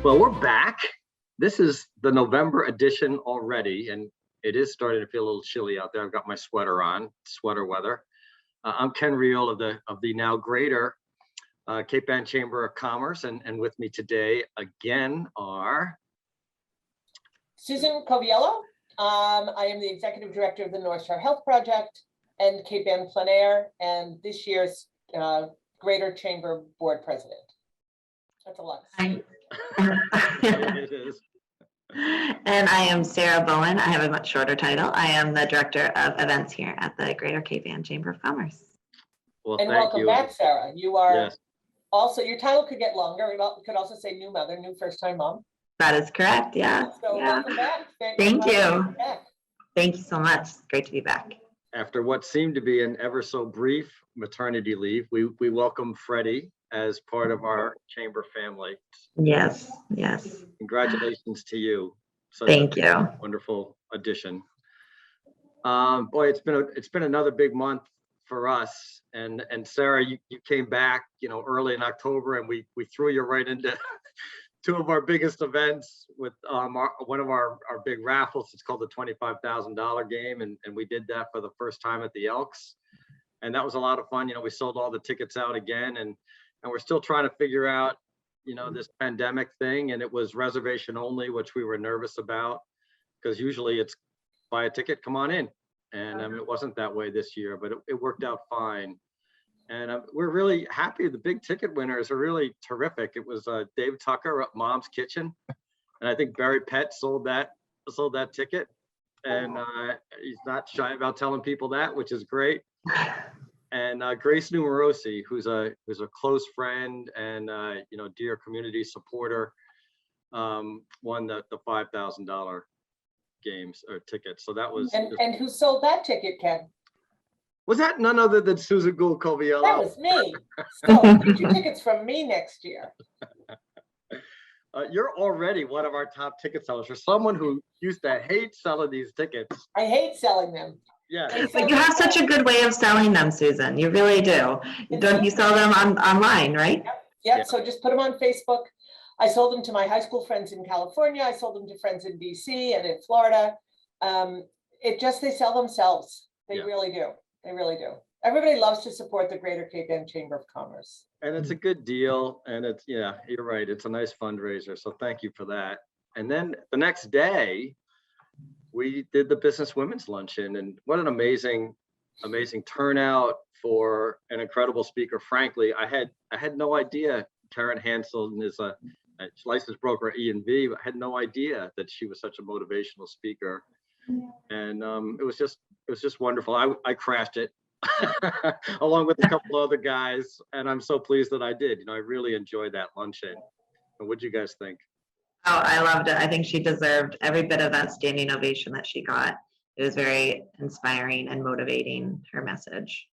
Well, we're back. This is the November edition already, and it is starting to feel a little chilly out there. I've got my sweater on, sweater weather. I'm Ken Riehl of the now greater Cape Ann Chamber of Commerce, and with me today again are Susan Coviello. I am the executive director of the North Shore Health Project and Cape Ann Plein Air, and this year's Greater Chamber Board President. That's a lot. it is. And I am Sara Bowen. I have a much shorter title. I am the director of events here at the Greater Cape Ann Chamber of Commerce. Well, and thank welcome you. back, Sara. You are Yes. also, your title could get longer. We could also say new mother, new first-time mom. That is correct. Yeah. So Yeah. welcome back. Thank you. you. Thank you so much. It's great to be back. After what seemed to be an ever so brief maternity leave, we welcome Freddie as part of our chamber family. Yes. Yes. Congratulations to you. Such Thank a you. wonderful addition. Boy, it's been another big month for us. And Sara, you came back, early in October, and we threw you right into two of our biggest events with one of our big raffles. It's called the $25,000 game, and we did that for the first time at the Elks, and that was a lot of fun. We sold all the tickets out again, and we're still trying to figure out this pandemic thing, and it was reservation only, which we were nervous about because usually it's buy a ticket, come on in, and it wasn't that way this year, but it worked out fine. And we're really happy. The big ticket winners are really terrific. It was Dave Tucker at Mom's Kitchen, and I think Barry Pett sold that ticket, and he's not shy about telling people that, which is great. And Grace Numerosi, who's a close friend and dear community supporter, won the $5,000 games or tickets. So that was and who sold that ticket, Ken? Was that none other than Susan Gould-Coviello? That was me. So get your tickets from me next year. You're already one of our top ticket sellers. For someone who used to hate selling these tickets. I hate selling them. Yeah. But you have such a good way of selling them, Susan. You really do. You sell them online, right? Yep. Yeah. So just put them on Facebook. I sold them to my high school friends in California. I sold them to friends in DC and in Florida. They sell themselves. They really do. They really do. Everybody loves to support the Greater Cape Ann Chamber of Commerce. And it's a good deal. And you're right. It's a nice fundraiser. So thank you for that. And then the next day, we did the Business Women's Luncheon, and what an amazing turnout for an incredible speaker. Frankly, I had no idea Karen Hanselton is a licensed broker at E&V. I had no idea that she was such a motivational speaker. And it was just wonderful. I crashed it along with a couple other guys, and I'm so pleased that I did. I really enjoyed that luncheon. And what'd you guys think? Oh, I loved it. I think she deserved every bit of that standing ovation that she got. It was very inspiring and motivating, her message.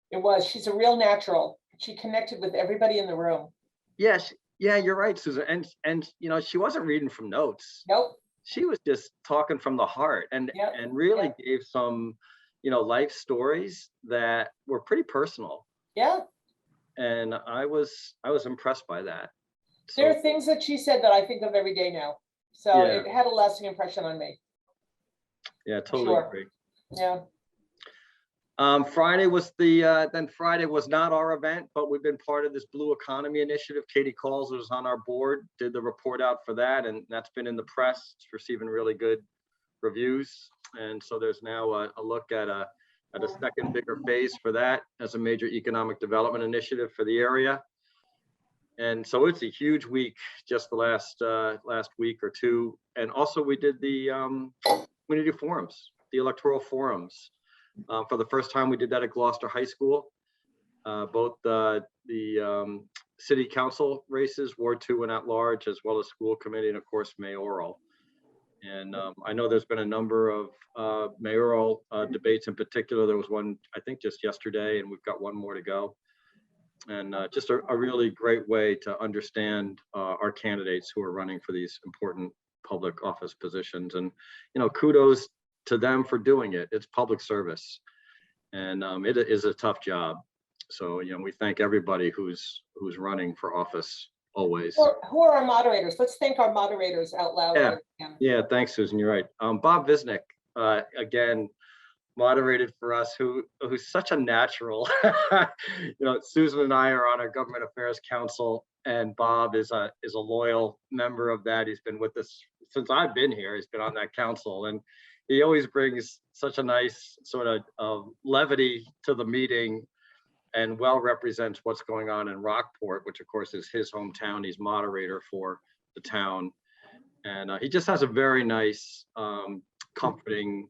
It was. She's a real natural. She connected with everybody in the room. Yes. Yeah, you're right, Susan. And she wasn't reading from notes. Nope. She was just talking from the heart and really gave some, life stories that were pretty personal. Yeah. And I was impressed by that. So, there are things that she said that I think of every day now. So it had a lasting impression on me. Yeah, totally agree. Yeah. Friday was Friday was not our event, but we've been part of this Blue Economy Initiative. Katie Calls was on our board, did the report out for that, and that's been in the press. It's receiving really good reviews. And so there's now a look at a second bigger phase for that as a major economic development initiative for the area. And so it's a huge week, just the last week or two. And also we did the community forums, the electoral forums. For the first time, we did that at Gloucester High School. Both the city council races, Ward 2 and at large, as well as school committee, and of course, mayoral. And I know there's been a number of mayoral debates in particular. There was one, I think, just yesterday, and we've got one more to go. And just a really great way to understand our candidates who are running for these important public office positions. And, kudos to them for doing it. It's public service, and it is a tough job. So, we thank everybody who's running for office always. Who are our moderators? Let's thank our moderators out loud. Yeah. Yeah, thanks, Susan. You're right. Bob Visnick, again, moderated for us, who's such a natural. Susan and I are on our Government Affairs Council, and Bob is a loyal member of that. He's been with us since I've been here. He's been on that council, and he always brings such a nice sort of levity to the meeting, and well represents what's going on in Rockport, which of course is his hometown. He's moderator for the town, and he just has a very nice, comforting,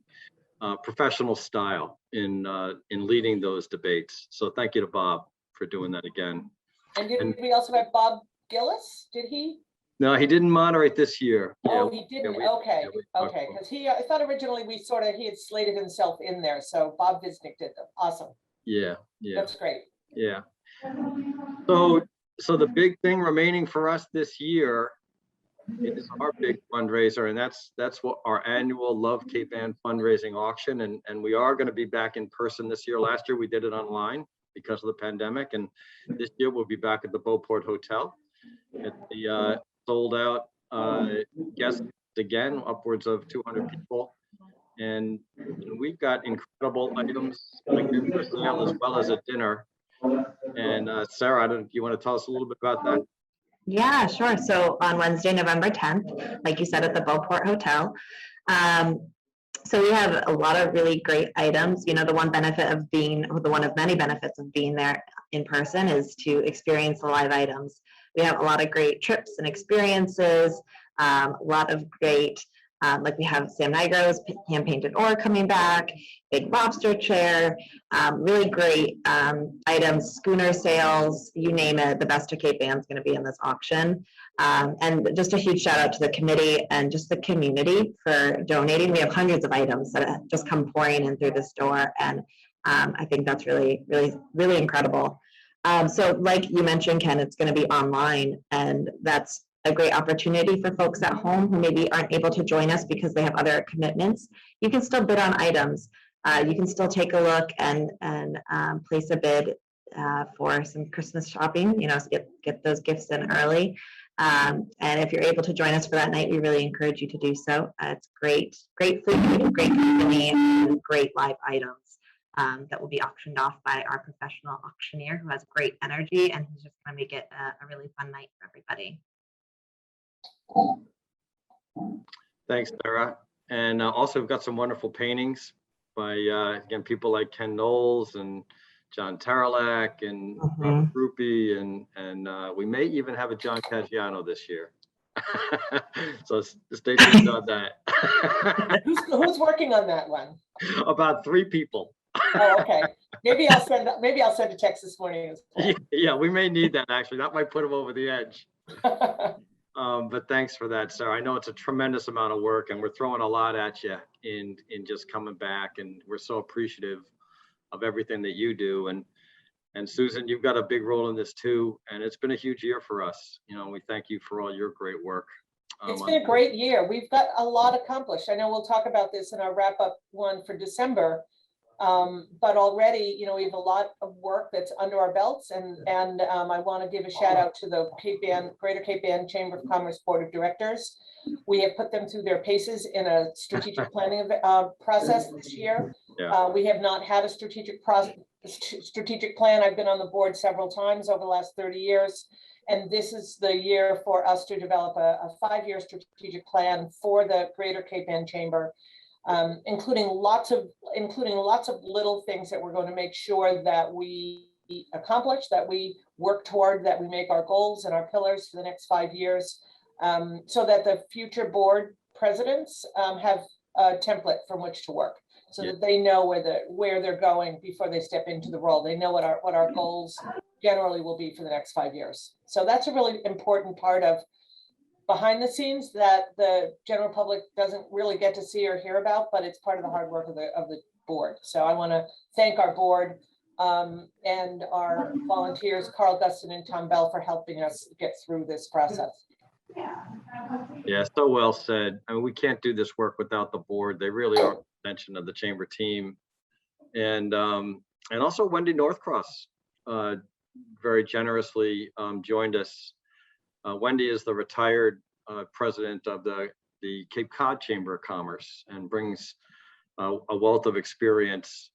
professional style in leading those debates. So thank you to Bob for doing that again. And did we also have Bob Gillis? Did he? No, he didn't moderate this year. Oh, he didn't. Okay, okay. Because I thought originally he had slated himself in there. So Bob Visnick did them. Awesome. Yeah. That's great. Yeah. So the big thing remaining for us this year is our big fundraiser, and that's what our annual Love Cape Ann fundraising auction, and we are going to be back in person this year. Last year we did it online because of the pandemic, and this year we'll be back at the Beauport Hotel at the sold out guests again, upwards of 200 people, and we've got incredible items again for sale as well as a dinner. And Sarah, I don't know if you want to tell us a little bit about that. Yeah, sure. So on Wednesday, November 10th, like you said, at the Beauport Hotel. So we have a lot of really great items. The one of many benefits of being there in person is to experience the live items. We have a lot of great trips and experiences, a lot of great, like we have Sam Nigro's hand-painted ore coming back, big lobster chair, really great items, schooner sales, you name it. The best of Cape Ann's going to be in this auction. And just a huge shout out to the committee and just the community for donating. We have hundreds of items that have just come pouring in through the store, and I think that's really, really, really incredible. So like you mentioned, Ken, it's going to be online, and that's a great opportunity for folks at home who maybe aren't able to join us because they have other commitments. You can still bid on items. You can still take a look and place a bid for some Christmas shopping, so get those gifts in early. And if you're able to join us for that night, we really encourage you to do so. It's great food, great company, and great live items that will be auctioned off by our professional auctioneer who has great energy, and he's just going to make it a really fun night for everybody. Thanks, Sarah. And also we've got some wonderful paintings by again people like Ken Knowles and John Taralak and Robert Rupi, and we may even have a John Caggiano this year. So stay tuned on that. Who's working on that one? About 3 people. Oh, okay. Maybe I'll send a text this morning as well. Yeah, we may need that actually. That might put him over the edge. But thanks for that, Sarah. I know it's a tremendous amount of work, and we're throwing a lot at you in just coming back, and we're so appreciative of everything that you do. And Susan, you've got a big role in this too, and it's been a huge year for us. We thank you for all your great work. It's been a great year. We've got a lot accomplished. I know we'll talk about this in our wrap-up one for December. But already, we have a lot of work that's under our belts, and I want to give a shout out to the Greater Cape Ann Chamber of Commerce Board of Directors. We have put them through their paces in a strategic planning process this year. Yeah. We have not had a strategic plan. I've been on the board several times over the last 30 years, and this is the year for us to develop a 5-year strategic plan for the Greater Cape Ann Chamber. Including lots of little things that we're going to make sure that we accomplish, that we work toward, that we make our goals and our pillars for the next 5 years, so that the future board presidents have a template from which to work, so that they know where they're going before they step into the role. They know what our goals generally will be for the next 5 years. So that's a really important part of behind the scenes that the general public doesn't really get to see or hear about, but it's part of the hard work of the board. So I want to thank our board and our volunteers, Carl Gustin and Tom Bell, for helping us get through this process. Yeah, so well said. I mean, we can't do this work without the board. They really are an extension of the chamber team. And also Wendy Northcross very generously joined us Wendy is the retired president of the Cape Cod Chamber of Commerce and brings a wealth of experience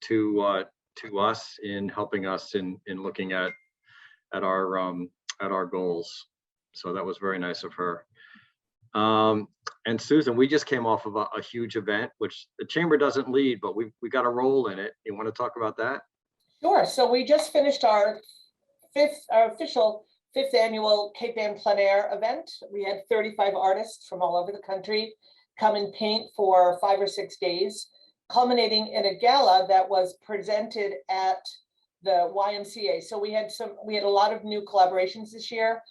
to us in helping us in looking at our goals. So that was very nice of her. And Susan, we just came off of a huge event, which the chamber doesn't lead, but we got a role in it. You want to talk about that? Sure. So we just finished our official 5th annual Cape Ann Plein Air event. We had 35 artists from all over the country come and paint for 5 or 6 days, culminating in a gala that was presented at the YMCA. So we had a lot of new collaborations this year.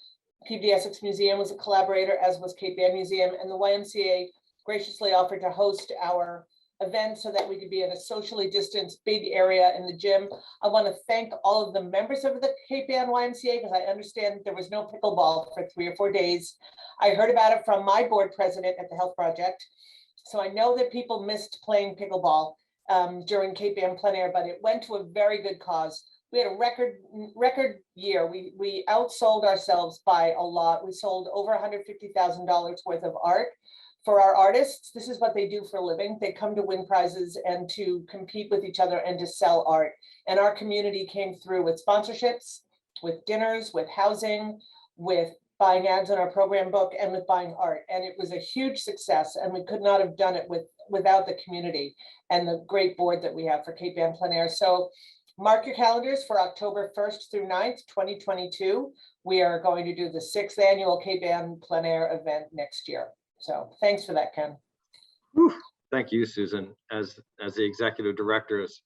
PBD Essex Museum was a collaborator, as was Cape Ann Museum, and the YMCA graciously offered to host our event so that we could be in a socially distanced big area in the gym. I want to thank all of the members of the Cape Ann YMCA, because I understand there was no pickleball for 3 or 4 days. I heard about it from my board president at the Health Project. So I know that people missed playing pickleball during Cape Ann Plein Air, but it went to a very good cause. We had a record year. We outsold ourselves by a lot. We sold over $150,000 worth of art for our artists. This is what they do for a living. They come to win prizes and to compete with each other and to sell art. And our community came through with sponsorships, with dinners, with housing, with buying ads on our program book, and with buying art. And it was a huge success. And we could not have done it without the community and the great board that we have for Cape Ann Plein Air. So mark your calendars for October 1st through 9th, 2022. We are going to do the 6th annual Cape Ann Plein Air event next year. So thanks for that, Ken. Whew. Thank you, Susan. As the executive director, is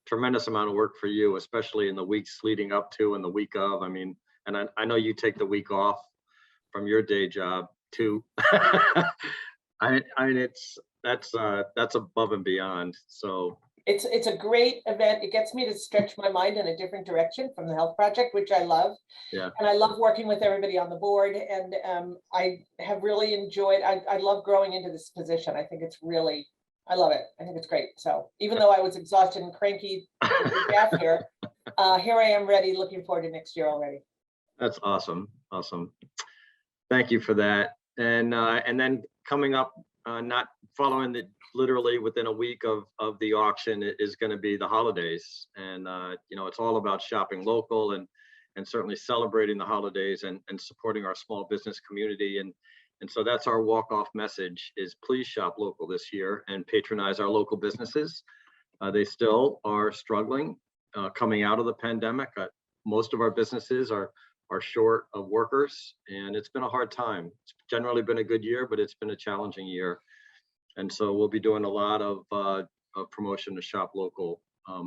tremendous amount of work for you, especially in the weeks leading up to and the week of. I mean, and I know you take the week off from your day job too. I mean, that's above and beyond. So it's a great event. It gets me to stretch my mind in a different direction from the Health Project, which I love. Yeah. And I love working with everybody on the board. And I have really enjoyed, I love growing into this position. I think it's really, I love it. I think it's great. So even though I was exhausted and cranky here I am ready, looking forward to next year already. That's awesome. Awesome. Thank you for that. And then coming up, not following the literally within a week of the auction is going to be the holidays. And you know, it's all about shopping local and certainly celebrating the holidays and supporting our small business community. And so that's our walk-off message, is please shop local this year and patronize our local businesses. They still are struggling coming out of the pandemic. Most of our businesses are short of workers, and it's been a hard time. It's generally been a good year, but it's been a challenging year. And so we'll be doing a lot of promotion to shop local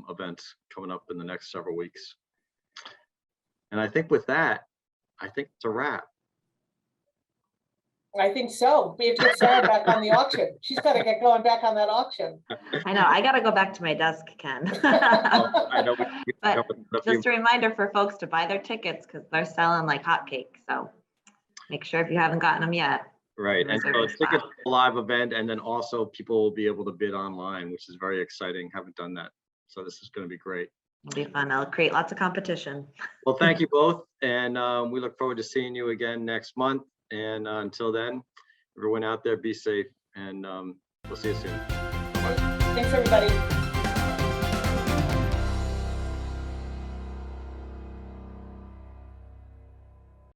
events coming up in the next several weeks. And I think with that, I think it's a wrap. I think so. We have to get Sarah back on the auction. She's got to get going back on that auction. I know, I got to go back to my desk, Ken. I know But just a reminder for folks to buy their tickets, because they're selling like hotcakes. So make sure if you haven't gotten them yet. Right, and so reserve it's a like a spot. live event, and then also people will be able to bid online, which is very exciting. Haven't done that, so this is going to be great. It'll be fun. I'll create lots of competition. Well, thank you both, and we look forward to seeing you again next month. And until then, everyone out there, be safe, and we'll see you soon. Thanks, everybody.